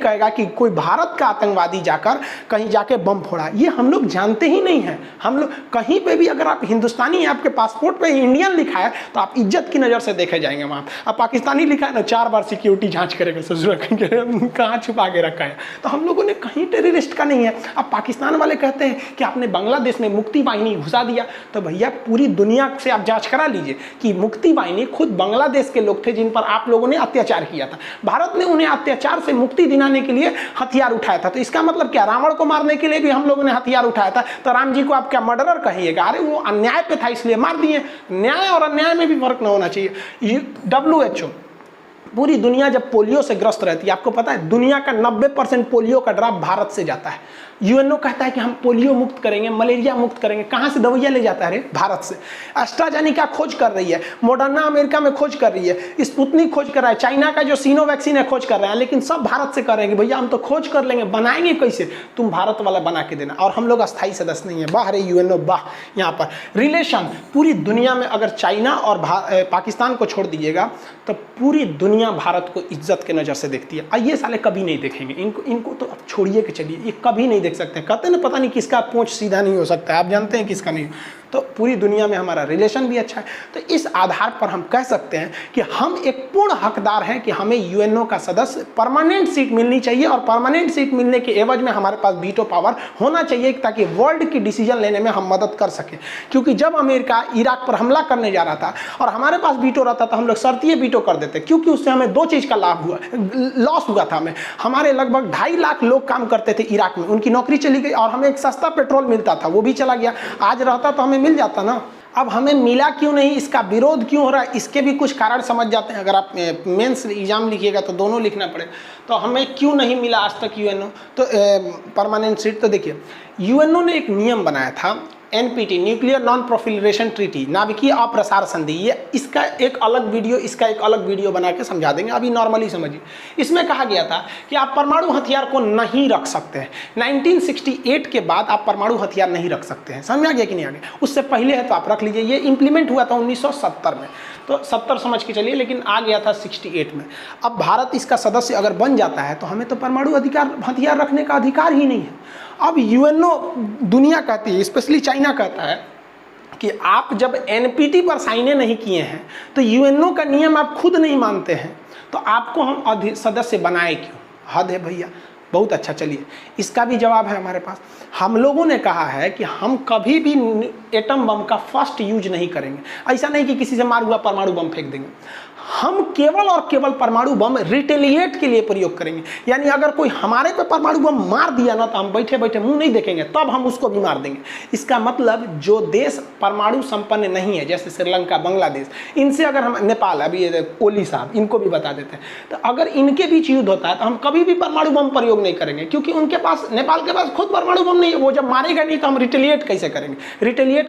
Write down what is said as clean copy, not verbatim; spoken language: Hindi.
कहेगा कि कोई भारत का आतंकवादी जाकर कहीं जाके बम फोड़ा, ये हम लोग जानते ही नहीं हैं। हम लोग कहीं पे भी अगर आप हिंदुस्तानी हैं, आपके पासपोर्ट पे इंडियन लिखा है तो आप इज्जत की नज़र से देखे जाएंगे वहाँ। अब पाकिस्तानी लिखा है ना, 4 बार सिक्योरिटी जांच करेगा, ससुर कहाँ छुपा के रखा है। तो हम लोगों ने कहीं टेररिस्ट का नहीं है। अब पाकिस्तान वाले कहते हैं कि आपने बांग्लादेश में मुक्ति वाहिनी घुसा दिया, तो भैया पूरी दुनिया से आप जांच करा लीजिए कि मुक्ति वाहिनी खुद बांग्लादेश के लोग थे जिन पर आप लोगों ने अत्याचार किया था। भारत ने उन्हें अत्याचार से मुक्ति दिलाने के लिए हथियार उठाया था। तो इसका मतलब क्या, रावण को मारने के लिए भी हम लोगों ने हथियार उठाया था, तो राम जी को आप क्या मर्डरर कहिएगा? अरे वो अन्याय पे था इसलिए मार दिए। न्याय और अन्याय में भी फर्क न होना चाहिए। WHO पूरी दुनिया जब पोलियो से ग्रस्त रहती है, आपको पता है दुनिया का 90% पोलियो का ड्रॉप भारत से जाता है। UNO कहता है कि हम पोलियो मुक्त करेंगे, मलेरिया मुक्त करेंगे, कहाँ से दवाइयाँ ले जाता है? रे भारत से। एस्ट्राजेनेका खोज कर रही है, मोडर्ना अमेरिका में खोज कर रही है, स्पुतनिक खोज कर रहा है, चाइना का जो सीनो वैक्सीन है खोज कर रहे हैं, लेकिन सब भारत से कर रहे हैं कि भैया हम तो खोज कर लेंगे, बनाएंगे कैसे, तुम भारत वाला बना के देना। और हम लोग अस्थायी सदस्य नहीं है। वाह रे UNO वाह। यहाँ पर रिलेशन पूरी दुनिया में, अगर चाइना और पाकिस्तान को छोड़ दीजिएगा तो पूरी दुनिया भारत को इज्जत के नज़र से देखती है। ये साले कभी नहीं देखेंगे, इनको तो अब छोड़िए के चलिए, ये कभी नहीं देख सकते हैं। कहते हैं ना, पता नहीं किसका पूंछ सीधा नहीं हो सकता है, आप जानते हैं किसका नहीं। तो पूरी दुनिया में हमारा रिलेशन भी अच्छा है। तो इस आधार पर हम कह सकते हैं कि हम एक पूर्ण हकदार हैं कि हमें UNO का सदस्य परमानेंट सीट मिलनी चाहिए, और परमानेंट सीट मिलने के एवज में हमारे पास वीटो पावर होना चाहिए ताकि वर्ल्ड की डिसीजन लेने में हम मदद कर सकें। क्योंकि जब अमेरिका इराक पर हमला करने जा रहा था और हमारे पास वीटो रहता तो हम लोग शर्तीय वीटो कर देते, क्योंकि उससे हमें 2 चीज़ का लाभ हुआ, लॉस हुआ था। हमारे लगभग 2.5 लाख लोग काम करते थे इराक में, उनकी नौकरी चली गई, और हमें एक सस्ता पेट्रोल मिलता था, वो भी चला गया। आज रहता तो हमें मिल जाता ना। अब हमें मिला क्यों नहीं, इसका विरोध क्यों हो रहा है, इसके भी कुछ कारण समझ जाते हैं। अगर आप मेंस एग्जाम लिखिएगा तो दोनों लिखना पड़े, तो हमें क्यों नहीं मिला आज तक UNO तो परमानेंट सीट। तो देखिए UNO ने एक नियम बनाया था, NPT न्यूक्लियर नॉन प्रोफिलरेशन ट्रीटी, नाभिकीय अप्रसार संधि। ये इसका एक अलग वीडियो बना के समझा देंगे, अभी नॉर्मली समझिए। इसमें कहा गया था कि आप परमाणु हथियार को नहीं रख सकते हैं। 1968 के बाद आप परमाणु हथियार नहीं रख सकते हैं। समझ आ गया कि नहीं आ गया? उससे पहले है तो आप रख लीजिए। ये इंप्लीमेंट हुआ था 1970 में, तो 70 समझ के चलिए, लेकिन आ गया था 68 में। अब भारत इसका सदस्य अगर बन जाता है तो हमें तो परमाणु हथियार रखने का अधिकार ही नहीं है। अब UNO दुनिया कहती है, स्पेशली चाइना कहता है कि आप जब NPT पर साइने नहीं किए हैं तो UNO का नियम आप खुद नहीं मानते हैं, तो आपको हम सदस्य बनाए क्यों? हद है भैया। बहुत अच्छा, चलिए इसका भी जवाब है हमारे पास। हम लोगों ने कहा है कि हम कभी भी एटम बम का फर्स्ट यूज नहीं करेंगे। ऐसा नहीं कि किसी से मार हुआ परमाणु बम फेंक देंगे, हम केवल और केवल परमाणु बम रिटेलिएट के लिए प्रयोग करेंगे। यानी अगर कोई हमारे पे परमाणु बम मार दिया ना, तो हम बैठे बैठे मुंह नहीं देखेंगे, तब हम उसको भी मार देंगे। इसका मतलब जो देश परमाणु संपन्न नहीं है, जैसे श्रीलंका, बांग्लादेश, इनसे अगर हम, नेपाल, अभी ये ओली साहब, इनको भी बता देते हैं, तो अगर इनके बीच युद्ध होता है तो हम कभी भी परमाणु बम प्रयोग नहीं करेंगे, क्योंकि उनके पास, नेपाल के पास खुद परमाणु बम नहीं है। वो जब मारेगा नहीं तो हम रिटेलिएट कैसे करेंगे? रिटेलिएट